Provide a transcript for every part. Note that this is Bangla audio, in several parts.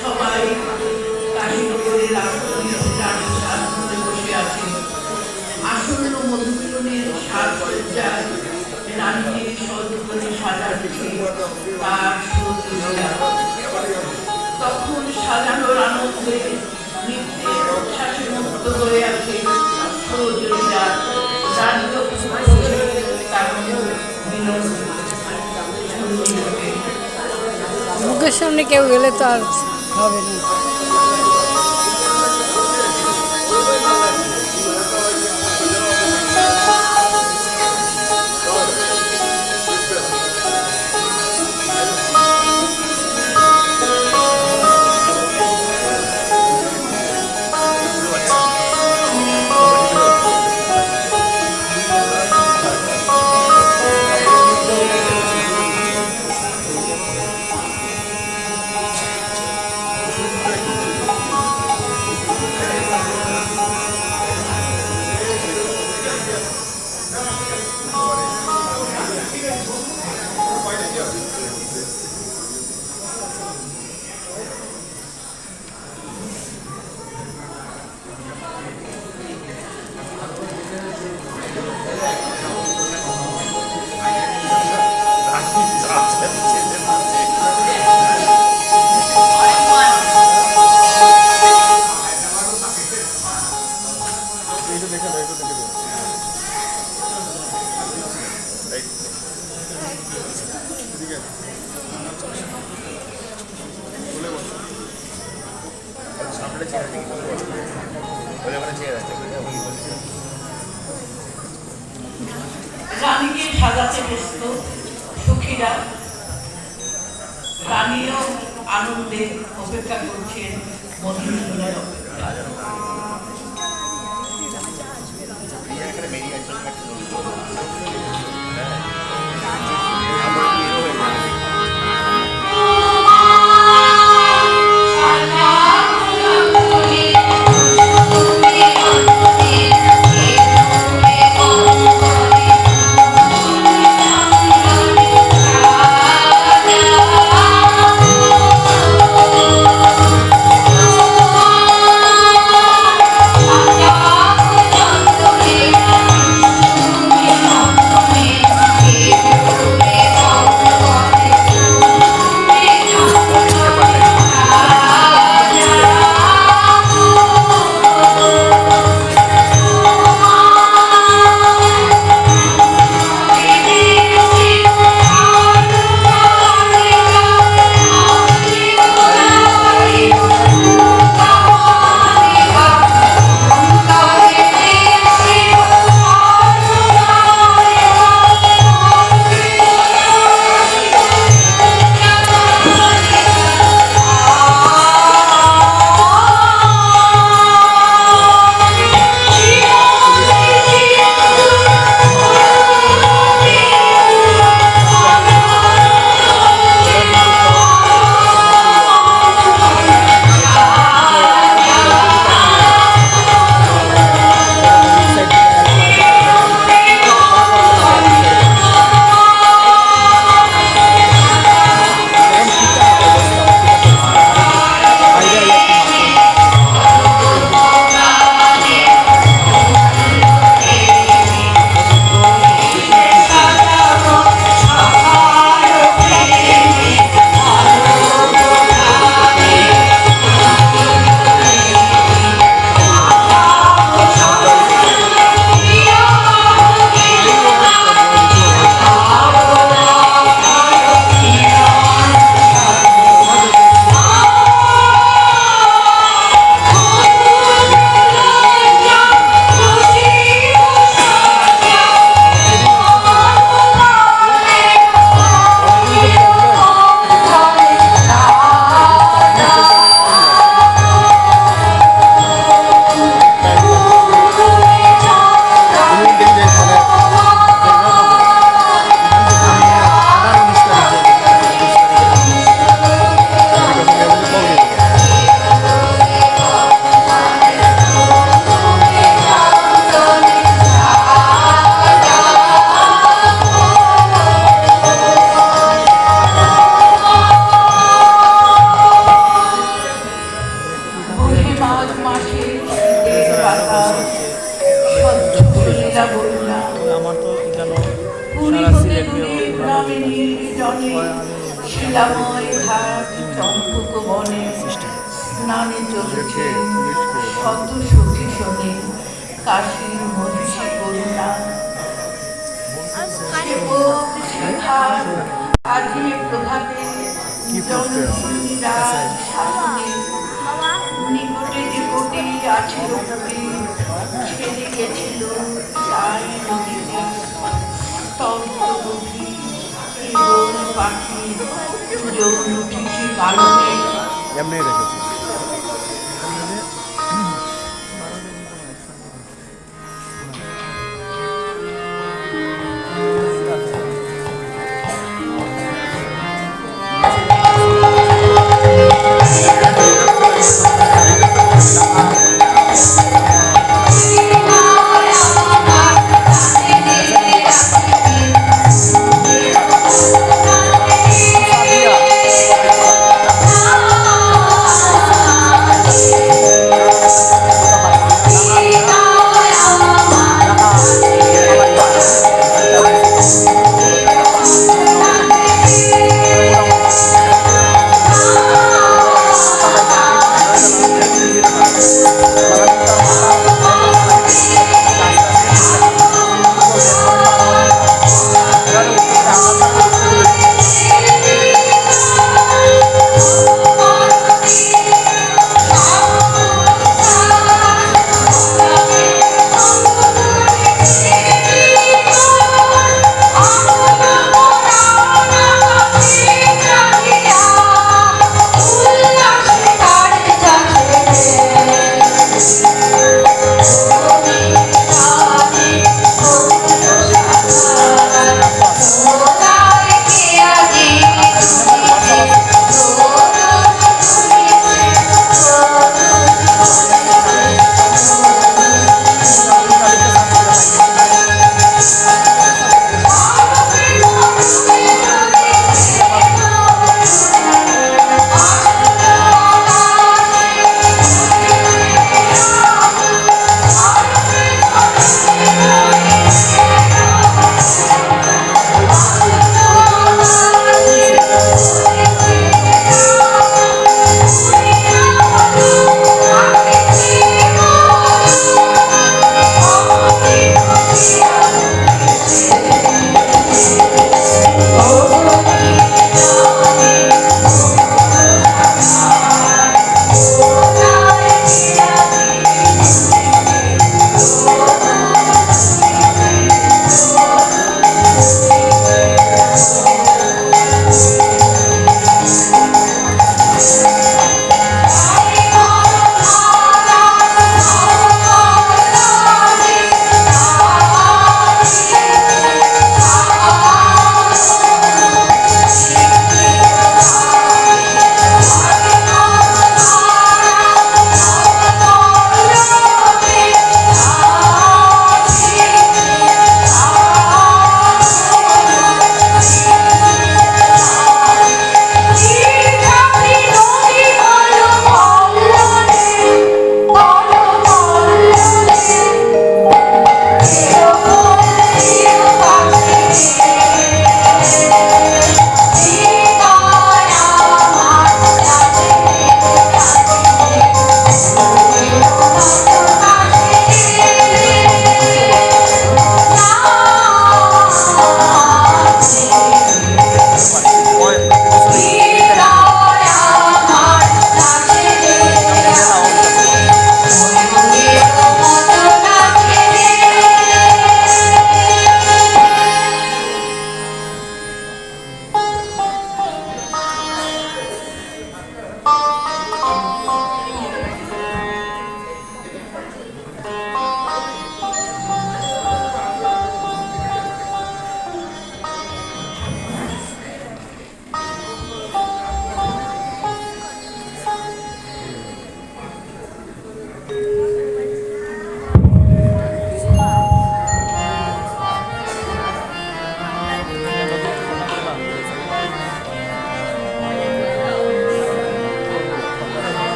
সবাই কাশীনগরের বসে আছে। আসন্ন মধুমিলনের সাজসজ্জায় রানীর সযত্নে সাজাচ্ছে তার সুদৃষ্টা। তখন সাজানোর আনন্দে নৃত্যের উচ্ছ্বাসে মুক্ত হয়ে আছে সৌজন্যা। মুখের সামনে কেউ গেলে তো আর হবে না। রানীকে সাজাতে ব্যস্ত সখীরা। রানীও আনন্দে অপেক্ষা করছেন মধুমিলনের অপেক্ষা। বাতাস স্বচ্ছ লীলা বন্যা আমার তো যেন পুরী সারা হতে সিলেট দূরে গ্রামে নির্জনে শিলাময় ঘাট চম্পক বনে স্নানে চলেছে শত সখী শোনে কাশীর মহিষী করুণা সে বোধ সে ঘাট আজি প্রভাতে জননী রাজ শাসনে নিকটে যে কোটি আছে লোকটি ছেড়ে গেছিল তাই নদীতে স্তব্ধ গভীর জীবন পাখি যৌন ঠিঠি কারণে এমনি রেখেছি।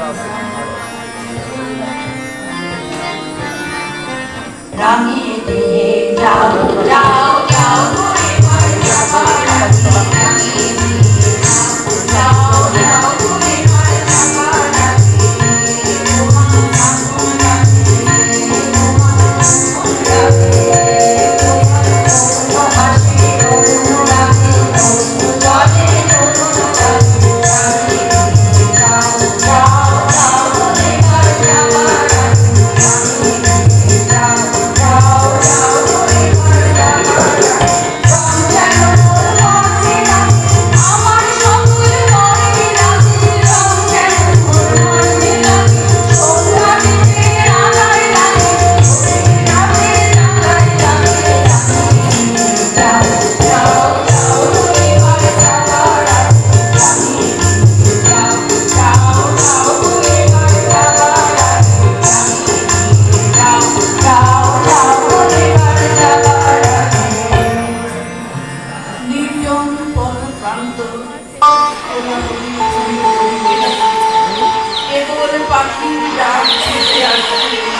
আছে রাঙিয়ে দিয়ে যাও যাও যাও করে বারবার রাঙিয়ে দিয়ে যাও যাও করে বারবার রাঙিয়ে তোমার আগুন রাখে তোমার হাসি অরুণ রাখে জলে তরুণ রাখে রাঙিয়ে দিয়ে যাও যাও যাও করে বারবার রাঙিয়ে দিয়ে যাও যাও যাও করে বারবার কেবল পাখির ডাক ভেসে আসছে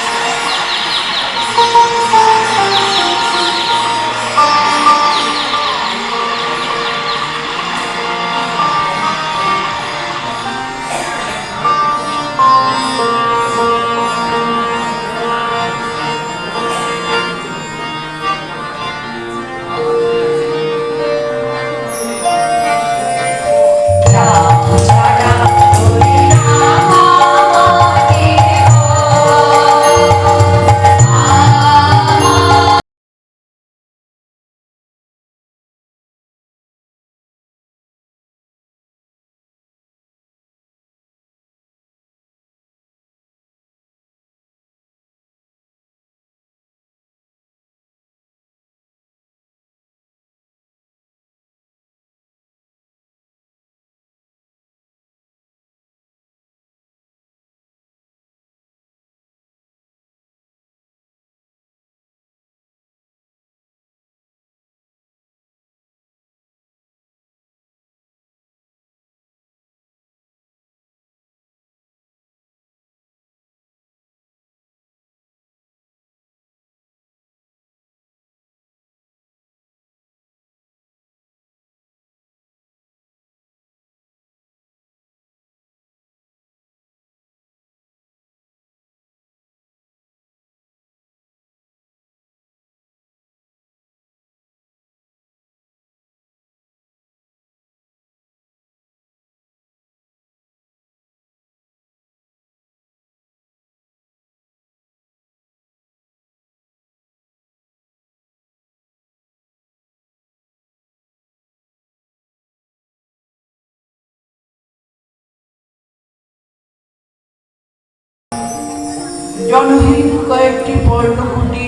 জনহীন কয়েকটি পর্ণকুটি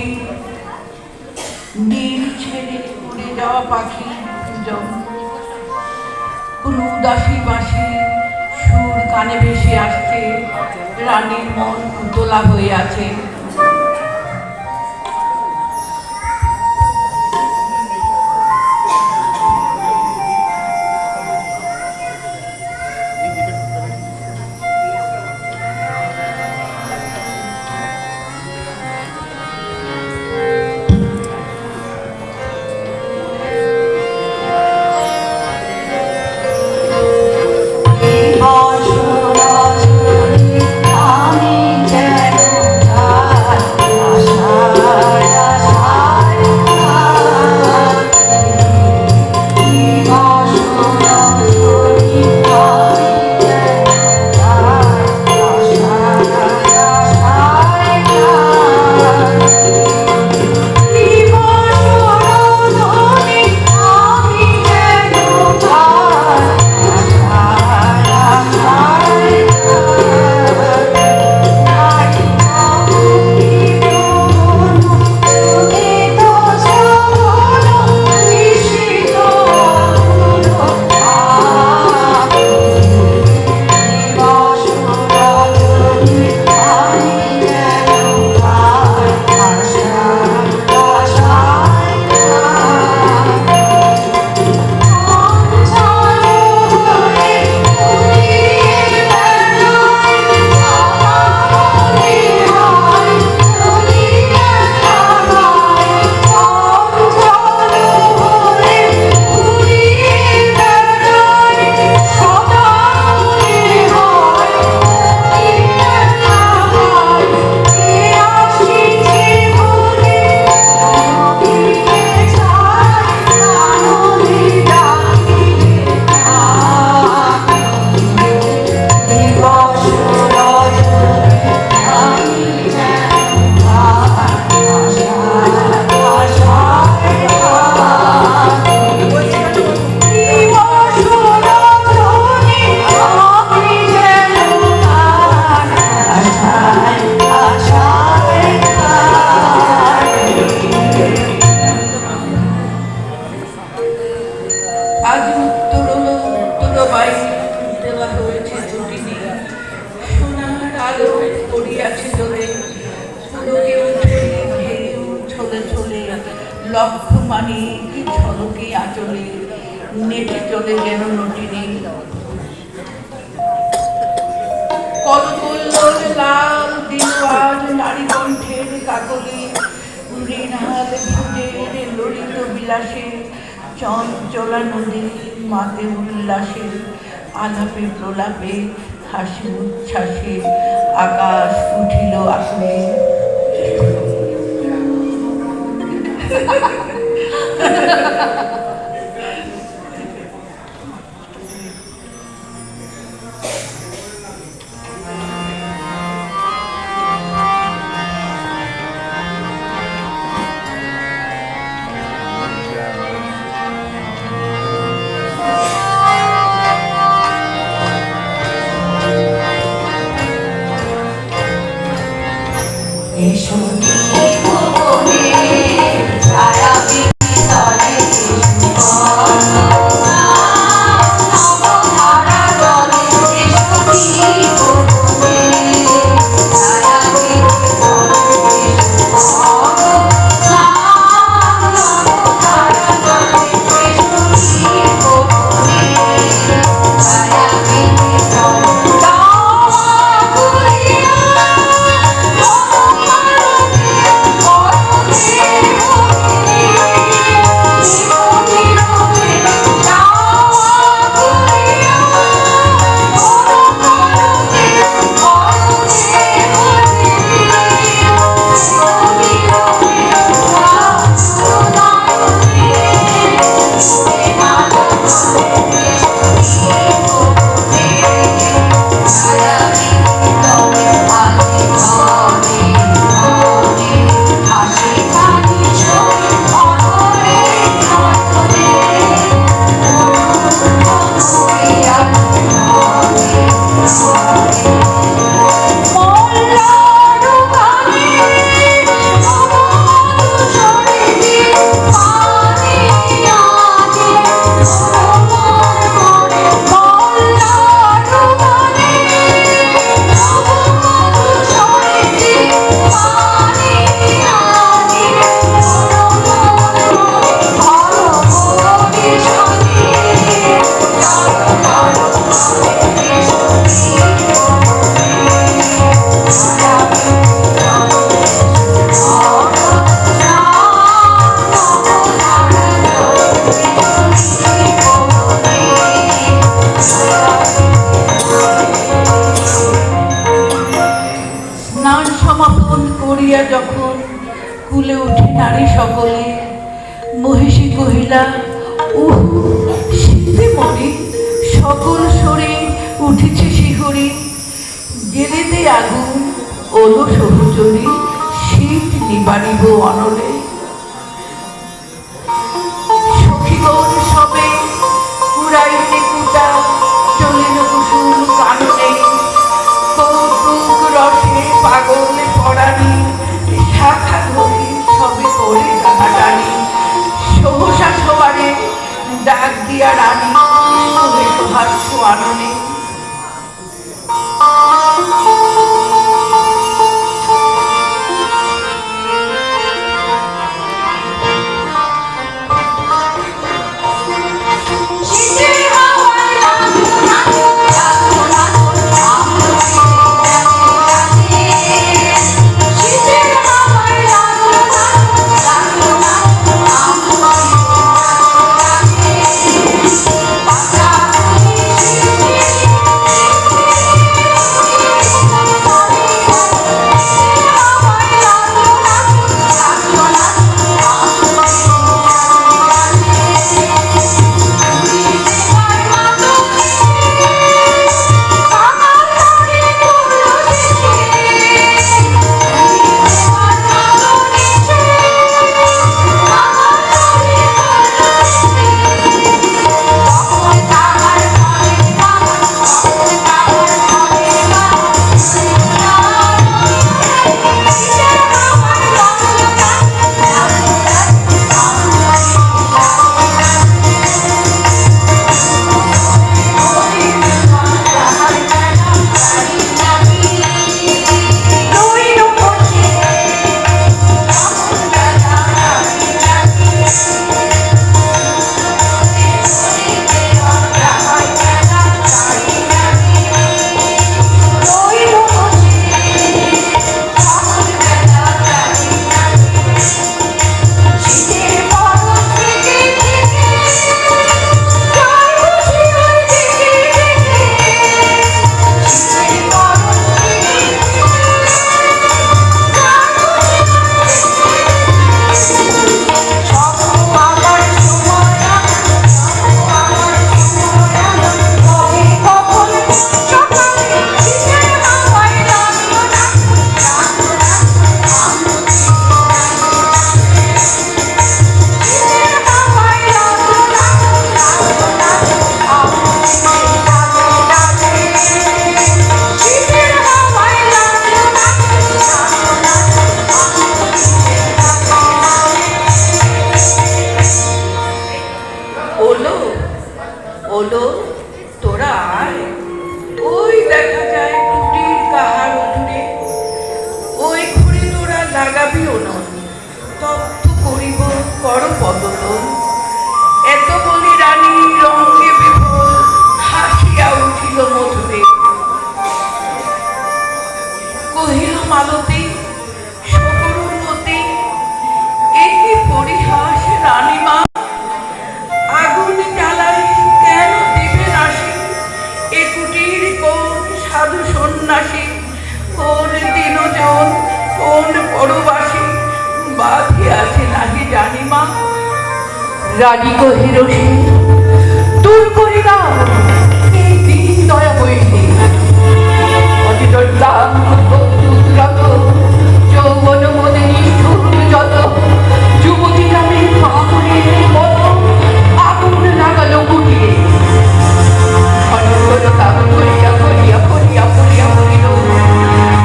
নীল ছেড়ে উড়ে যাওয়া পাখি দুজন কোন উদাসী বাঁশি সুর কানে ভেসে আসছে রানীর মন উতলা হয়ে আছে আমি যেন লক্ষ মানি ঝলকে আঁচলে নেটে চলে যেন নটিনী। কলকল্লোল লাল দিলওয়ার নারী কণ্ঠের কাকলি, মৃণাল ভুজের ললিত বিলাসে, চঞ্চলা নদী মাতে উল্লাসে, আলাপে প্রলাপে হাসি উচ্ছ্বাসে আকাশ উঠিল আকুলে। যখন কুলে উঠে নারী সকলে, মহিষী কহিলা উহ শীতে মরে, সকল শরীর উঠেছে শিহরে, জেলেতে আগুন ওলো সহচরী, শীত নিবারিব অনলে। সখীগণ সবে কুড়াইতে কুটা, চলিল কুসুম কাননে, কৌতুক রসে পাগল পড়ানি, শাখা ধরি সবে করে টানাটানি, সহসা সবারে ডাক দিয়া রানী, তুমি হাস্য আননে। Thank you. মালতী সকরুণমতি, একই পরিহাস রানীমা, আগুন জ্বালাই কেন দিবে নাশি, এ কুটির কোন সাধু সন্ন্যাসী, কোন দিনজন কোন পরবাসী বাধি আছে নাহি জানিমা। রানী কহিল সে দূর করি দাও এই দিন দয়া বইতে, অতিদর দাম যত যৌবন মনে নিষ্ঠুর যত, যুবতী নামে পাগলের মত আগুন লাগালো কুটিরে। ঘন কাম করিয়া করিয়া করিয়া করিয়া করিল,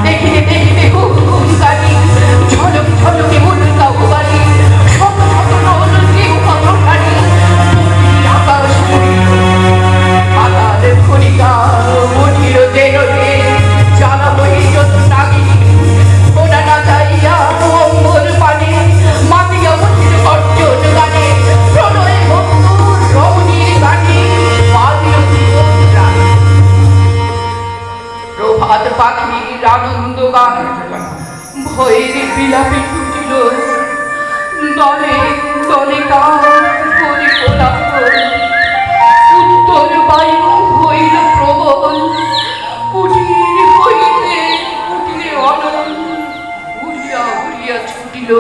দেখিতে দেখিতে হুকুম গাড়ি ঝলক ঝলকে মুলকা উবারি, শত শত নল কেউ কত শাড়ি আকাশ আকার খনিকা মনির দেরতে জ্বালা হইল নাগিনী, ওনা না যাইয়া অম্বর পানে মাতিয়া মন্দির গর্জন গানে, প্রণয় বন্ধুর রমণীর গানে পালিল প্রাণ। প্রভাত পাখির আনন্দ গান ভয়ের বিলাপে টুটিল, দলে দলে কার করে কোলাহল, উত্তর বায়ু হইল প্রবল, কুটির হইতে কুটিরে অনল উড়িয়া উড়িয়া ছুটিল।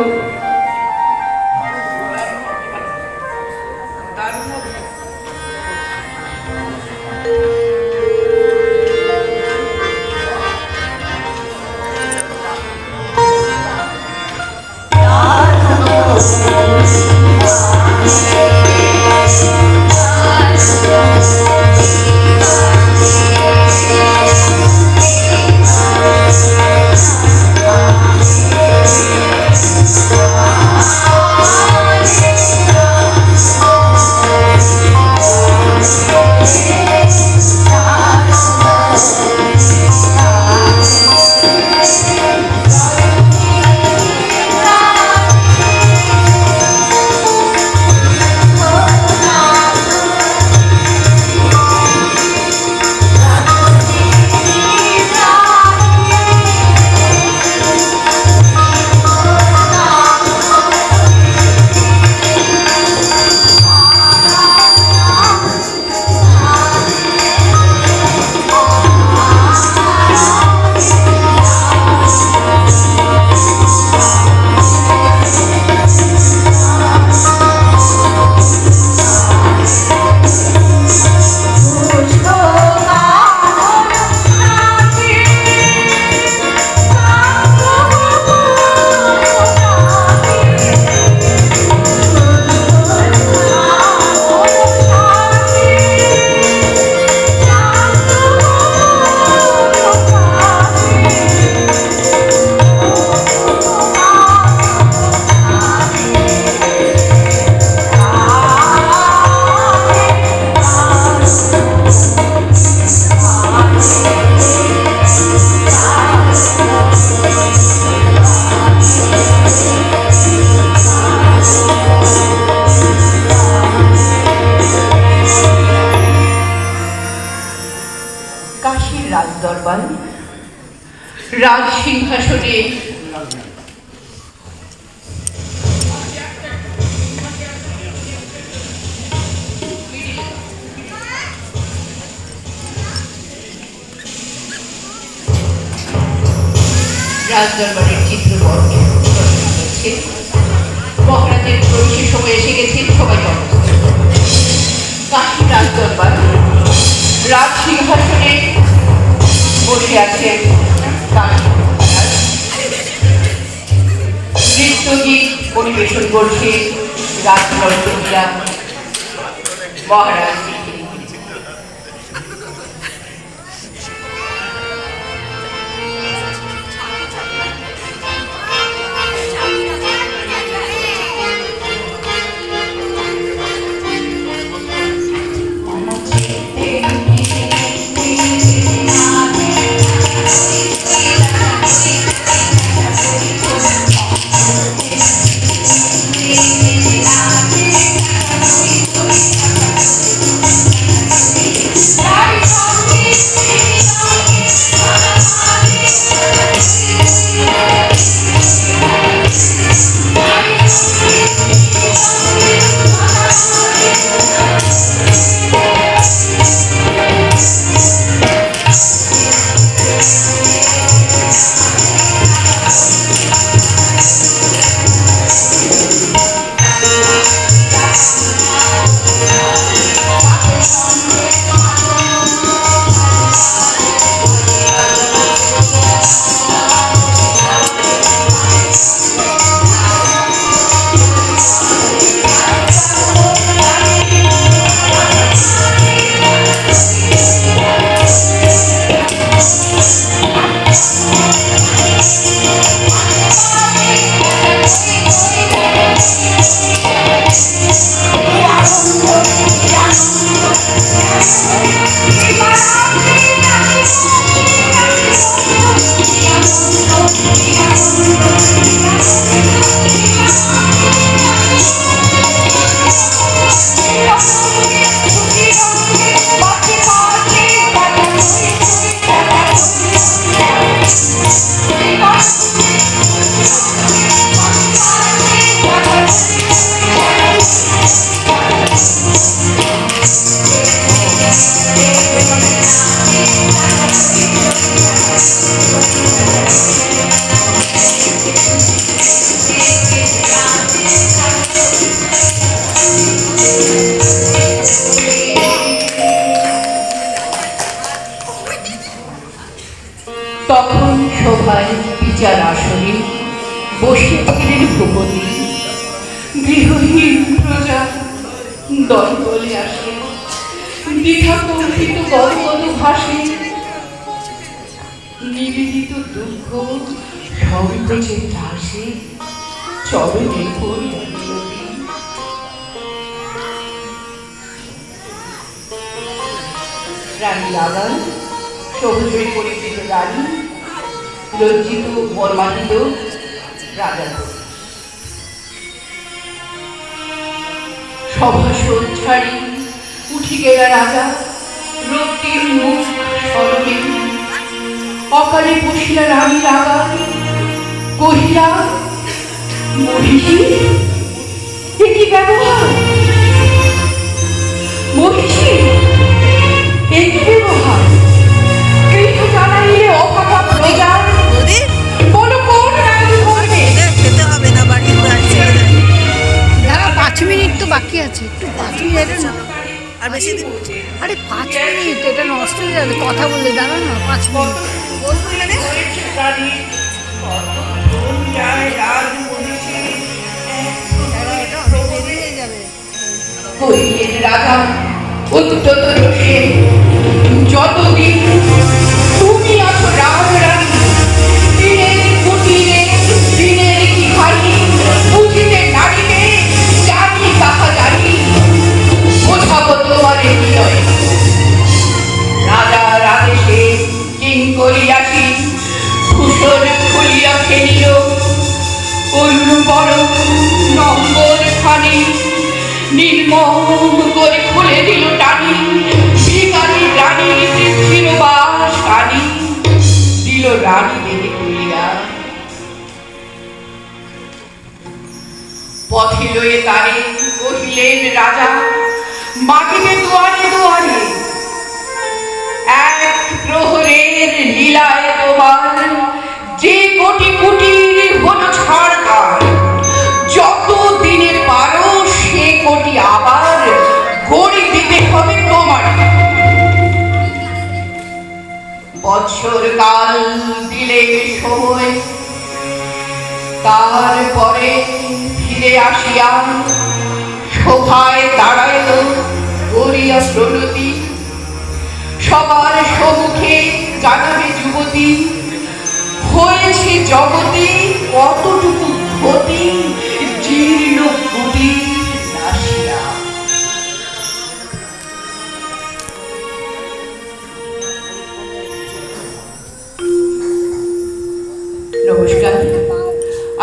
রাজদরবার রাজ সিংহাসনে রাজদরবারের চিত্রপট মহারাজের প্রবেশের সময় এসে গেছেন, সবাই কাশী রাজদরবার রাজ সিংহাসনে বসে আছেন নৃত্যগীত পরিবেশন করছে রাজনর্তকীরা মহারাজ। কোথায় বিচার আসনে বসিয়েছিলেন ভূপতি। গৃহহীন প্রজা দল বলে আসে, দ্বিধা কল্পিত গদগদ ভাসে, নিবেদিত দুঃখ সংকোচে ত্রাসে চরণে পড়িয়া বিনতি। রানী লাগান সবুজে পরিচিত রানী, লজ্জিত বর্মাহিত রাজা। সভাসদ ছাড়ি উঠি গেলা রাজা, রক্তিম মুখ স্মরণে। অকালে বসিলা রানী লাগা, কহিলা মহিষী এ কি ব্যবহার, মহিষী এ কি ব্যবহার, গৃহ জানাইলে অভাগা প্রজা। বলো কোন রানী করবে? খেতে হবে না, বাড়ির বাড়ি ছেড়ে দেয়। দাঁড়া 5 মিনিট তো বাকি আছে, একটু 5 মিনিট আর বেশি দিন আরে 5 মিনিট, এটা নষ্ট হয়ে যাবে কথা বললে। দাঁড়া না 5 মিনিট। বলবো মানে কহিলেন রাজা অত্যন্ত রোষে, যতদিন তুমি আছো রাজরানী, দিনের কুটিরে দিনের কি হারি, বুঝিতে নারীতে জানি তাহা জানি, বোঝাবো তোমারে বিনয়। রাজার আদেশে কিং করিয়াছি, ভূষণ খুলিয়া ফেলিল, অরুণ বড় নম্বর খানি নির্মম করে খুলে দিল টানি। ভিখারি রানীর চিরবাস কানি দিল রানী দেহে খুলিয়া। পথে লয়ে তারে কহিলেন রাজা, মাটিতে দুয়ারে দুয়ারে, এক প্রহরের লীলায় তোমার যে কোটি কুটির হলো ছাড়খাড়, যত দিনে পারো সে কোটি আবার গড়ি দিতে হবে তোমার। বৎসর কাল দিলে সময়, তারপরে ফিরে আসিয়া সভায় দাঁড়াইল করিয়া প্রণতি। সবার সম্মুখে জানাবে যুবতী, হয়েছে জগতে কতটুকু ক্ষতি, জীর্ণ কুটির নাসিয়া। নমস্কার।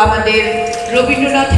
আমাদের রবীন্দ্রনাথ